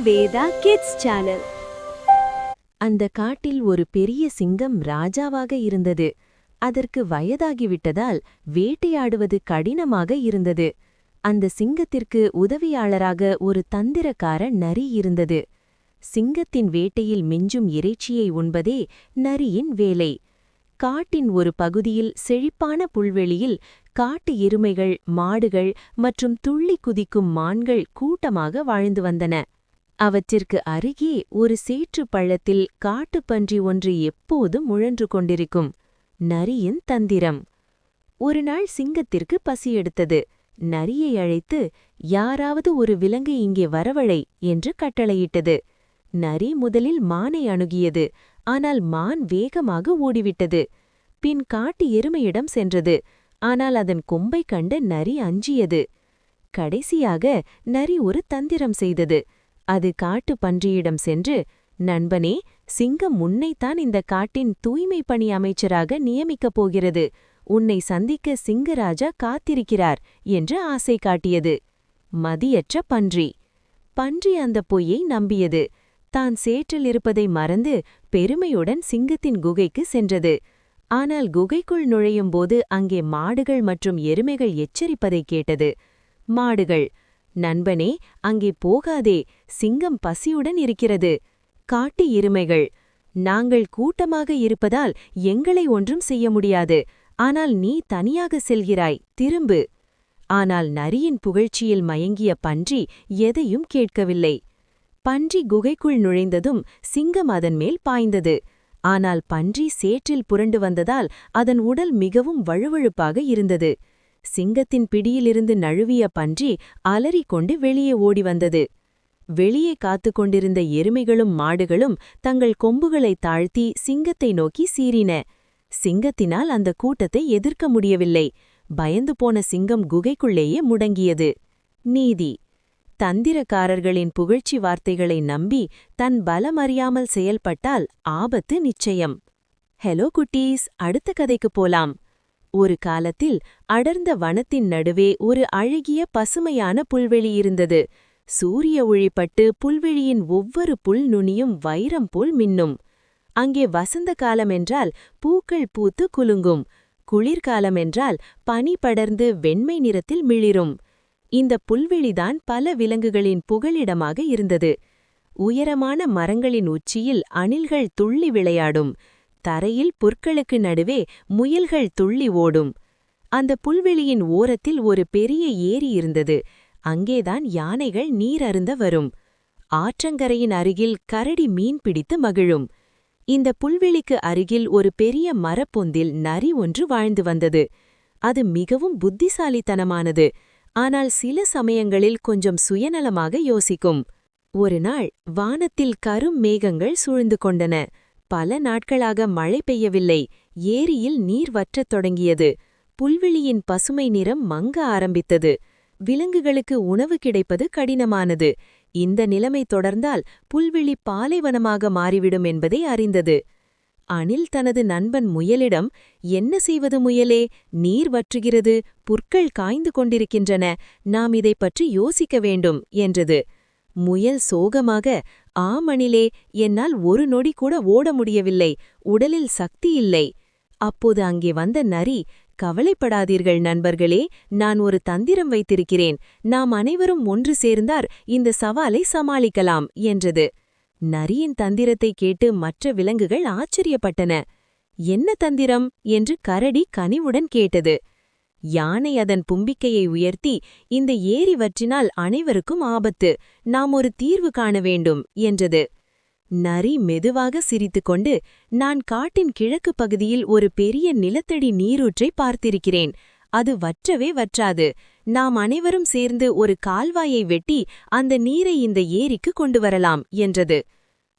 Veda kids channel. அந்த காட்டில் ஒரு பெரிய சிங்கம் ராஜாவாக இருந்தது. அதற்கு வயதாகிவிட்டதால் வேட்டையாடுவது கடினமாக இருந்தது. அந்த சிங்கத்திற்கு உதவியாளராக ஒரு தந்திரக்கார நரி இருந்தது. சிங்கத்தின் வேட்டையில் மிஞ்சும் இறைச்சியை உண்பதே நரியின் வேலை. காட்டின் ஒரு பகுதியில் செழிப்பான புல்வெளியில் காட்டு எருமைகள், மாடுகள் மற்றும் துள்ளி குதிக்கும் மான்கள் கூட்டமாக வாழ்ந்து வந்தன. அவற்றிற்கு அருகே ஒரு சேற்று பள்ளத்தில் காட்டுப்பன்றி ஒன்று எப்போதும் முழன்று கொண்டிருக்கும். நரியின் தந்திரம். ஒருநாள் சிங்கத்திற்கு பசி எடுத்தது. நரியை அழைத்து, யாராவது ஒரு விலங்கு இங்கே வரவழை என்று கட்டளையிட்டது. நரி முதலில் மானை அணுகியது. ஆனால் மான் வேகமாக ஓடிவிட்டது. பின் காட்டு எருமையிடம் சென்றது. ஆனால் அதன் கொம்பை கண்டு நரி அஞ்சியது. கடைசியாக நரி ஒரு தந்திரம் செய்தது. அது காட்டு பன்றியிடம் சென்று, நண்பனே, சிங்கம் உன்னைத்தான் இந்த காட்டின் தூய்மை பணி அமைச்சராக நியமிக்கப் போகிறது. உன்னை சந்திக்க சிங்கராஜா காத்திருக்கிறார் என்று ஆசை காட்டியது. மதியற்ற பன்றி. பன்றி அந்த பொய்யை நம்பியது. தான் சேற்றில் இருப்பதை மறந்து பெருமையுடன் சிங்கத்தின் குகைக்கு சென்றது. ஆனால் குகைக்குள் நுழையும்போது அங்கே மாடுகள் மற்றும் எருமைகள் எச்சரிப்பதைக் கேட்டது. மாடுகள், நண்பனே, அங்கே போகாதே, சிங்கம் பசியுடன் இருக்கிறது. காட்டு எருமைகள், நாங்கள் கூட்டமாக இருப்பதால் எங்களை ஒன்றும் செய்ய முடியாது. ஆனால் நீ தனியாக செல்கிறாய், திரும்பு. ஆனால் நரியின் புகழ்ச்சியில் மயங்கிய பன்றி எதையும் கேட்கவில்லை. பன்றி குகைக்குள் நுழைந்ததும் சிங்கம் அதன் மேல் பாய்ந்தது. ஆனால் பன்றி சேற்றில் புரண்டு வந்ததால் அதன் உடல் மிகவும் வழுவழுப்பாக இருந்தது. சிங்கத்தின் பிடியிலிருந்து நழுவிய பன்றி அலறிக்கொண்டு வெளியே ஓடி வந்தது. வெளியே காத்து கொண்டிருந்த எருமைகளும் மாடுகளும் தங்கள் கொம்புகளை தாழ்த்தி சிங்கத்தை நோக்கி சீறின. சிங்கத்தினால் அந்த கூட்டத்தை எதிர்க்க முடியவில்லை. பயந்து போன சிங்கம் குகைக்குள்ளேயே முடங்கியது. நீதி. தந்திரக்காரர்களின் புகழ்ச்சி வார்த்தைகளை நம்பி தன் பலமறியாமல் செயல்பட்டால் ஆபத்து நிச்சயம். ஹலோ குட்டீஸ், அடுத்த கதைக்கு போலாம். ஒரு காலத்தில் அடர்ந்த வனத்தின் நடுவே ஒரு அழகிய பசுமையான புல்வெளி இருந்தது. சூரிய ஒளிப்பட்டு புல்வெளியின் ஒவ்வொரு புல் நுனியும் வைரம் போல் மின்னும். அங்கே வசந்த காலமென்றால் பூக்கள் பூத்து குலுங்கும். குளிர்காலமென்றால் பனி படர்ந்து வெண்மை நிறத்தில் மிளிரும். இந்த புல்வெளிதான் பல விலங்குகளின் புகலிடமாக இருந்தது. உயரமான மரங்களின் உச்சியில் அணில்கள் துள்ளி விளையாடும். தரையில் புற்களுக்கு நடுவே முயல்கள் துள்ளி ஓடும். அந்த புல்வெளியின் ஓரத்தில் ஒரு பெரிய ஏரி இருந்தது. அங்கேதான் யானைகள் நீர் அருந்த வரும். ஆற்றங்கரையின் அருகில் கரடி மீன் பிடித்து மகிழும். இந்த புல்வெளிக்கு அருகில் ஒரு பெரிய மரப்பொந்தில் நரி ஒன்று வாழ்ந்து வந்தது. அது மிகவும் புத்திசாலித்தனமானது. ஆனால் சில சமயங்களில் கொஞ்சம் சுயநலமாக யோசிக்கும். ஒருநாள் வானத்தில் கரும் மேகங்கள் சூழ்ந்து கொண்டன. பல நாட்களாக மழை பெய்யவில்லை. ஏரியில் நீர் வற்றத் தொடங்கியது. புல்வெளியின் பசுமை நிறம் மங்க ஆரம்பித்தது. விலங்குகளுக்கு உணவு கிடைப்பது கடினமானது. இந்த நிலைமை தொடர்ந்தால் புல்வெளி பாலைவனமாக மாறிவிடும் என்பதை அறிந்தது. அணில் தனது நண்பன் முயலிடம், என்ன செய்வது முயலே, நீர் வற்றுகிறது, புற்கள் காய்ந்து கொண்டிருக்கின்றன, நாம் இதைப் பற்றி யோசிக்க வேண்டும் என்றது. முயல் சோகமாக, ஆமணிலே, என்னால் ஒரு நொடி கூட ஓட முடியவில்லை, உடலில் சக்தி இல்லை. அப்போது அங்கே வந்த நரி, கவலைப்படாதீர்கள் நண்பர்களே, நான் ஒரு தந்திரம் வைத்திருக்கிறேன், நாம் அனைவரும் ஒன்று சேர்ந்தார் இந்த சவாலை சமாளிக்கலாம் என்றது. நரியின் தந்திரத்தை கேட்டு மற்ற விலங்குகள் ஆச்சரியப்பட்டன. என்ன தந்திரம் என்று கரடி கனிவுடன் கேட்டது. யானை அதன் தும்பிக்கையை உயர்த்தி, இந்த ஏரி வற்றினால் அனைவருக்கும் ஆபத்து, நாம் ஒரு தீர்வு காண வேண்டும் என்றது. நரி மெதுவாக சிரித்துக்கொண்டு, நான் காட்டின் கிழக்கு பகுதியில் ஒரு பெரிய நிலத்தடி நீரூற்றை பார்த்திருக்கிறேன். அது வற்றவே வற்றாது. நாம் அனைவரும் சேர்ந்து ஒரு கால்வாயை வெட்டி அந்த நீரை இந்த ஏரிக்கு கொண்டு வரலாம் என்றது.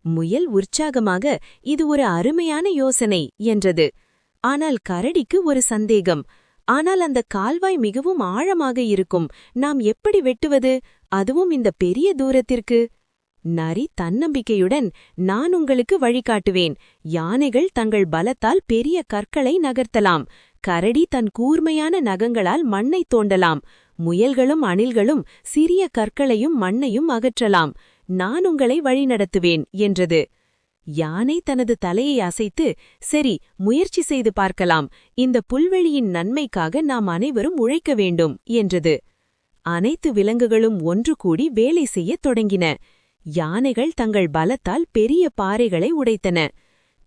முயல் உற்சாகமாக, இது ஒரு அருமையான யோசனை என்றது. ஆனால் கரடிக்கு ஒரு சந்தேகம். ஆனால் அந்த கால்வாய் மிகவும் ஆழமாக இருக்கும். நாம் எப்படி வெட்டுவது, அதுவும் இந்த பெரிய தூரத்திற்கு? நரி தன்னம்பிக்கையுடன், நான் உங்களுக்கு வழிகாட்டுவேன். யானைகள் தங்கள் பலத்தால் பெரிய கற்களை நகர்த்தலாம். கரடி தன் கூர்மையான நகங்களால் மண்ணை தோண்டலாம். முயல்களும் அணில்களும் சிறிய கற்களையும் மண்ணையும் அகற்றலாம். நான் உங்களை வழிநடத்துவேன் என்றது. யானை தனது தலையை அசைத்து, சரி, முயற்சி செய்து பார்க்கலாம். இந்த புல்வெளியின் நன்மைக்காக நாம் அனைவரும் உழைக்க வேண்டும் என்றது. அனைத்து விலங்குகளும் ஒன்று கூடி வேலை செய்யத் தொடங்கின. யானைகள் தங்கள் பலத்தால் பெரிய பாறைகளை உடைத்தன.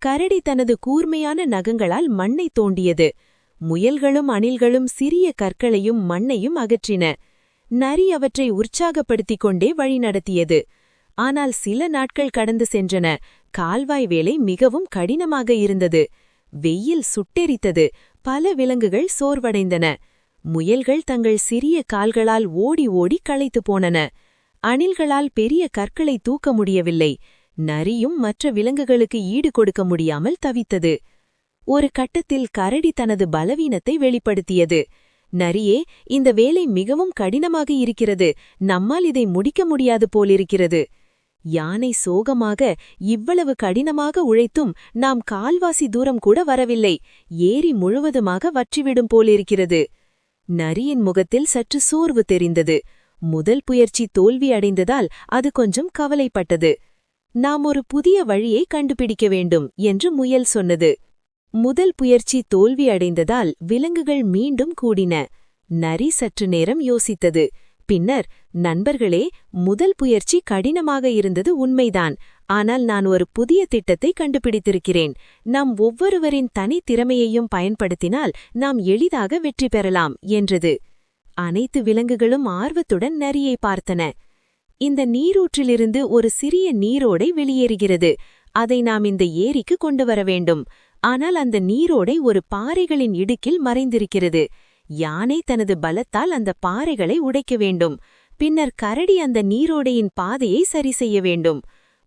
கரடி தனது கூர்மையான நகங்களால் மண்ணை தோண்டியது. முயல்களும் அணில்களும் சிறிய கற்களையும் மண்ணையும் அகற்றின. நரி அவற்றை உற்சாகப்படுத்திக் கொண்டே வழிநடத்தியது. ஆனால் சில நாட்கள் கடந்து சென்றன. கால்வாய் வேலை மிகவும் கடினமாக இருந்தது. வெயில் சுட்டெரித்தது. பல விலங்குகள் சோர்வடைந்தன. முயல்கள் தங்கள் சிறிய கால்களால் ஓடி ஓடி களைத்து போனன. அணில்களால் பெரிய கற்களை தூக்க முடியவில்லை. நரியும் மற்ற விலங்குகளுக்கு ஈடு கொடுக்க முடியாமல் தவித்தது. ஒரு கட்டத்தில் கரடி தனது பலவீனத்தை வெளிப்படுத்தியது. நரியே, இந்த வேலை மிகவும் கடினமாக இருக்கிறது. நம்மால் இதை முடிக்க முடியாது போலிருக்கிறது. யானை சோகமாக, இவ்வளவு கடினமாக உழைத்தும் நாம் கால்வாசி தூரம் கூட வரவில்லை. ஏரி முழுவதுமாக வற்றிவிடும் போலிருக்கிறது. நரியின் முகத்தில் சற்று சோர்வு தெரிந்தது. முதல் முயற்சி தோல்வி அடைந்ததால் அது கொஞ்சம் கவலைப்பட்டது. நாம் ஒரு புதிய வழியை கண்டுபிடிக்க வேண்டும் என்று முயல் சொன்னது. முதல் முயற்சி தோல்வி அடைந்ததால் விலங்குகள் மீண்டும் கூடின. நரி சற்று நேரம் யோசித்தது. பின்னர், நண்பர்களே, முதல் முயற்சி கடினமாக இருந்தது உண்மைதான். ஆனால் நான் ஒரு புதிய திட்டத்தை கண்டுபிடித்திருக்கிறேன். நாம் ஒவ்வொருவரின் தனி திறமையையும் பயன்படுத்தினால் நாம் எளிதாக வெற்றி பெறலாம் என்றது. அனைத்து விலங்குகளும் ஆர்வத்துடன் நரியை பார்த்தன. இந்த நீரூற்றிலிருந்து ஒரு சிறிய நீரோடை வெளியேறுகிறது. அதை நாம் இந்த ஏரிக்கு கொண்டு வர வேண்டும். ஆனால் அந்த நீரோடை ஒரு பாறைகளின் இடுக்கில் மறைந்திருக்கிறது. யானை தனது பலத்தால் அந்த பாறைகளை உடைக்க வேண்டும். பின்னர் கரடி அந்த நீரோடையின் பாதையை சரி செய்ய வேண்டும்.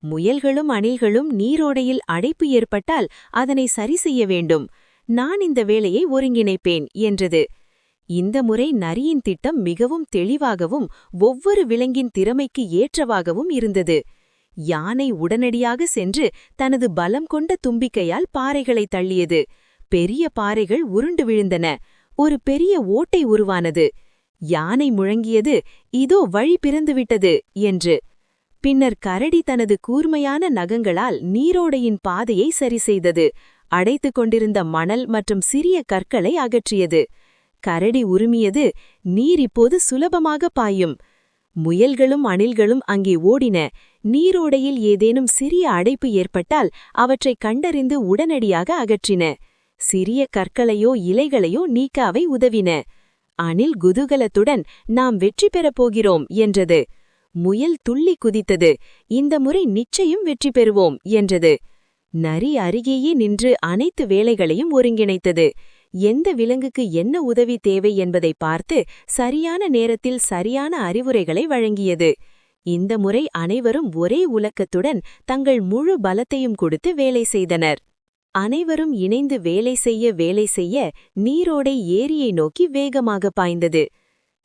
முயல்களும் அணில்களும் நீரோடையில் அடைப்பு ஏற்பட்டால் அதனை சரி செய்ய வேண்டும். நான் இந்த வேலையை ஒருங்கிணைப்பேன் என்றது. இந்த முறை நரியின் திட்டம் மிகவும் தெளிவாகவும் ஒவ்வொரு விலங்கின் திறமைக்கு ஏற்றவாகவும் இருந்தது. யானை உடனடியாக சென்று தனது பலம் கொண்ட தும்பிக்கையால் பாறைகளை தள்ளியது. பெரிய பாறைகள் உருண்டு விழுந்தன. ஒரு பெரிய ஓட்டை உருவானது. யானை முழங்கியது, இதோ வழி பிறந்துவிட்டது என்று. பின்னர் கரடி தனது கூர்மையான நகங்களால் நீரோடையின் பாதையை சரி செய்தது. அடைத்துக் கொண்டிருந்த மணல் மற்றும் சிறிய கற்களை அகற்றியது. கரடி உருமியது, நீர் இப்போது சுலபமாக பாயும். முயல்களும் அணில்களும் அங்கே ஓடின. நீரோடையில் ஏதேனும் சிறிய அடைப்பு ஏற்பட்டால் அவற்றை கண்டறிந்து உடனடியாக அகற்றின. சிறிய கற்களையோ இலைகளையோ நீக்க அவை உதவின. அணில் குதூகலத்துடன், நாம் வெற்றி பெறப் போகிறோம் என்றது. முயல் துள்ளி குதித்தது. இந்த முறை நிச்சயம் வெற்றி பெறுவோம் என்றது. நரி அருகேயே நின்று அனைத்து வேலைகளையும் ஒருங்கிணைத்தது. எந்த விலங்குக்கு என்ன உதவி தேவை என்பதை பார்த்து சரியான நேரத்தில் சரியான அறிவுரைகளை வழங்கியது. இந்த முறை அனைவரும் ஒரே உலக்கத்துடன் தங்கள் முழு பலத்தையும் கொடுத்து வேலை செய்தனர். அனைவரும் இணைந்து வேலை செய்ய நீரோடை ஏரியை நோக்கி வேகமாக பாய்ந்தது.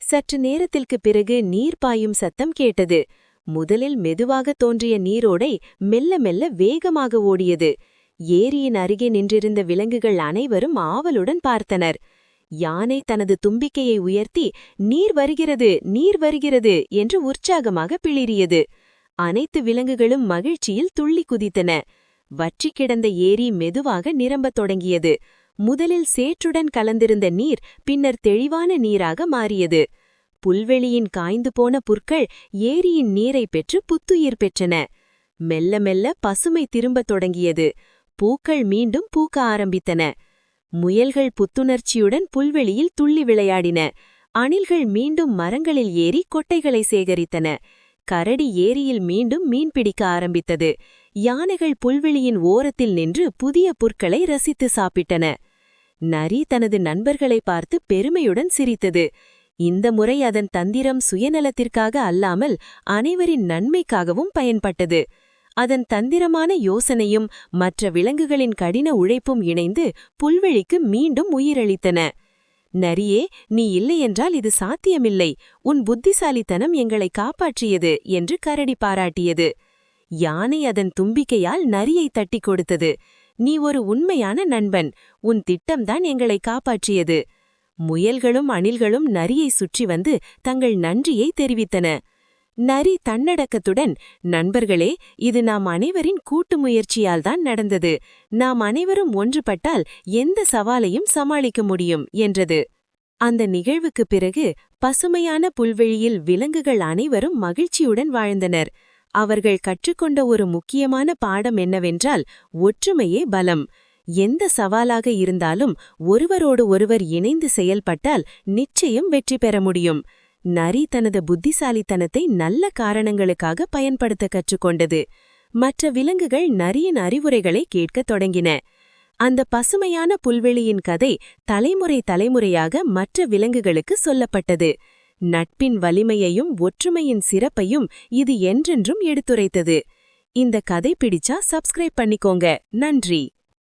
சற்று நேரத்திற்குப் பிறகு நீர் பாயும் சத்தம் கேட்டது. முதலில் மெதுவாக தோன்றிய நீரோடை மெல்ல மெல்ல வேகமாக ஓடியது. ஏரியின் அருகே நின்றிருந்த விலங்குகள் அனைவரும் ஆவலுடன் பார்த்தனர். யானை தனது தும்பிக்கையை உயர்த்தி, நீர் வருகிறது, நீர் வருகிறது என்று உற்சாகமாக பிளிறியது. அனைத்து விலங்குகளும் மகிழ்ச்சியில் துள்ளி குதித்தன. வற்றிக் கிடந்த ஏரி மெதுவாக நிரம்பத் தொடங்கியது. முதலில் சேற்றுடன் கலந்திருந்த நீர் பின்னர் தெளிவான நீராக மாறியது. புல்வெளியின் காய்ந்து போன புற்கள் ஏரியின் நீரை பெற்று புத்துயிர் பெற்றன. மெல்ல மெல்ல பசுமை திரும்பத் தொடங்கியது. பூக்கள் மீண்டும் பூக்க ஆரம்பித்தன. முயல்கள் புத்துணர்ச்சியுடன் புல்வெளியில் துள்ளி விளையாடின. அணில்கள் மீண்டும் மரங்களில் ஏறி கொட்டைகளை சேகரித்தன. கரடி ஏரியில் மீண்டும் மீன் பிடிக்க ஆரம்பித்தது. யானைகள் புல்வெளியின் ஓரத்தில் நின்று புதிய புற்களை ரசித்து சாப்பிட்டன. நரி தனது நண்பர்களை பார்த்து பெருமையுடன் சிரித்தது. இந்த முறை அதன் தந்திரம் சுயநலத்திற்காக அல்லாமல் அனைவரின் நன்மைக்காகவும் பயன்பட்டது. அதன் தந்திரமான யோசனையும் மற்ற விலங்குகளின் கடின உழைப்பும் இணைந்து புல்வெளிக்கு மீண்டும் உயிரளித்தன. நரியே, நீ இல்லையென்றால் இது சாத்தியமில்லை. உன் புத்திசாலித்தனம் எங்களை காப்பாற்றியது என்று கரடி பாராட்டியது. யானை அதன் தும்பிக்கையால் நரியை தட்டிக் கொடுத்தது. நீ ஒரு உண்மையான நண்பன். உன் திட்டம்தான் எங்களை காப்பாற்றியது. முயல்களும் அணில்களும் நரியை சுற்றி வந்து தங்கள் நன்றியை தெரிவித்தன. நரி தன்னடக்கத்துடன், நண்பர்களே, இது நாம் அனைவரின் கூட்டு முயற்சியால்தான் நடந்தது. நாம் அனைவரும் ஒன்றுபட்டால் எந்த சவாலையும் சமாளிக்க முடியும் என்றது. அந்த நிகழ்வுக்குப் பிறகு பசுமையான புல்வெளியில் விலங்குகள் அனைவரும் மகிழ்ச்சியுடன் வாழ்ந்தனர். அவர்கள் கற்றுக்கொண்ட ஒரு முக்கியமான பாடம் என்னவென்றால், ஒற்றுமையே பலம். எந்த சவாலாக இருந்தாலும் ஒருவரோடு ஒருவர் இணைந்து செயல்பட்டால் நிச்சயம் வெற்றி பெற முடியும். நரி தனது புத்திசாலித்தனத்தை நல்ல காரணங்களுக்காக பயன்படுத்த கற்றுக்கொண்டது. மற்ற விலங்குகள் நரியின் அறிவுரைகளை கேட்கத் தொடங்கின. அந்த பசுமையான புல்வெளியின் கதை தலைமுறை தலைமுறையாக மற்ற விலங்குகளுக்கு சொல்லப்பட்டது. நட்பின் வலிமையையும் ஒற்றுமையின் சிறப்பையும் இது என்றென்றும் எடுத்துரைத்தது. இந்த கதை பிடிச்சா சப்ஸ்கிரைப் பண்ணிக்கோங்க. நன்றி.